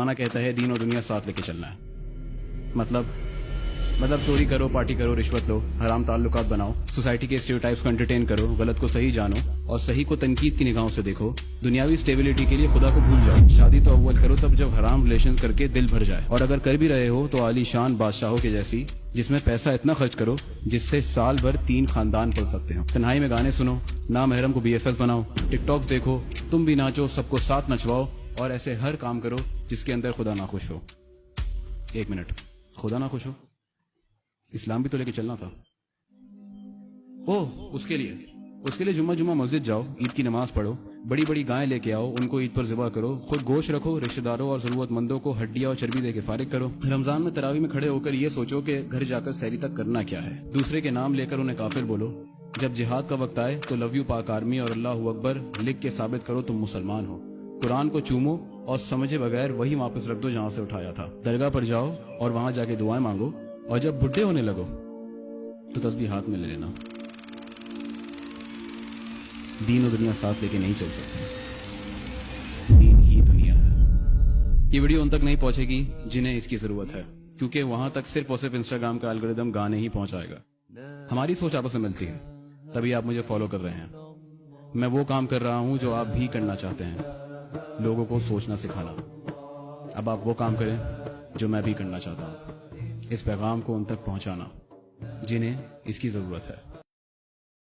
زمانہ کہتا ہے دین اور دنیا ساتھ لے کے چلنا ہے. مطلب چوری کرو, پارٹی کرو, رشوت لو, حرام تعلقات بناؤ, سوسائٹی کے اسٹیریوٹائپس کو انٹرٹین کرو, غلط کو صحیح جانو اور صحیح کو تنقید کی نگاہوں سے دیکھو. دنیاوی سٹیبلٹی کے لیے خدا کو بھول جاؤ. شادی تو اول کرو تب جب حرام ریلیشن کر کے دل بھر جائے, اور اگر کر بھی رہے ہو تو عالی شان بادشاہوں کے جیسی, جس میں پیسہ اتنا خرچ کرو جس سے سال بھر 3 خاندان پل سکتے ہو. تنہائی میں گانے سنو, نامحرم کو BFF بناؤ, ٹک ٹاک دیکھو, تم بھی ناچو, سب کو ساتھ نچواؤ, اور ایسے ہر کام کرو جس کے اندر خدا ناخوش ہو. 1 منٹ, خدا ناخوش ہو؟ اسلام بھی تو لے کے چلنا تھا. اس کے لیے جمعہ مسجد جاؤ, عید کی نماز پڑھو, بڑی گائیں لے کے آؤ, ان کو عید پر ذبح کرو, خود گوشت رکھو, رشتہ داروں اور ضرورت مندوں کو ہڈیاں اور چربی دے کے فارغ کرو. رمضان میں تراویح میں کھڑے ہو کر یہ سوچو کہ گھر جا کر سحری تک کرنا کیا ہے. دوسرے کے نام لے کر انہیں کافر بولو. جب جہاد کا وقت آئے تو لو یو پاک آرمی اور اللہ اکبر لکھ کے ثابت کرو تم مسلمان ہو. قرآن کو چومو اور سمجھے بغیر وہی واپس رکھ دو جہاں سے اٹھایا تھا. درگاہ پر جاؤ اور وہاں جا کے دعائیں مانگو, اور جب بڈھے ہونے لگو تو تسبیح ہاتھ میں لے لینا. دین و دنیا ساتھ لے کے نہیں چل سکتے, دین ہی دنیا ہے. یہ ویڈیو ان تک نہیں پہنچے گی جنہیں اس کی ضرورت ہے, کیونکہ وہاں تک صرف اور صرف انسٹاگرام کا الگوریدم گانے ہی پہنچائے گا. ہماری سوچ آپس میں ملتی ہے, تبھی آپ مجھے فالو کر رہے ہیں. میں وہ کام کر رہا ہوں جو آپ بھی کرنا چاہتے ہیں, لوگوں کو سوچنا سکھانا. اب آپ وہ کام کریں جو میں بھی کرنا چاہتا ہوں, اس پیغام کو ان تک پہنچانا جنہیں اس کی ضرورت ہے.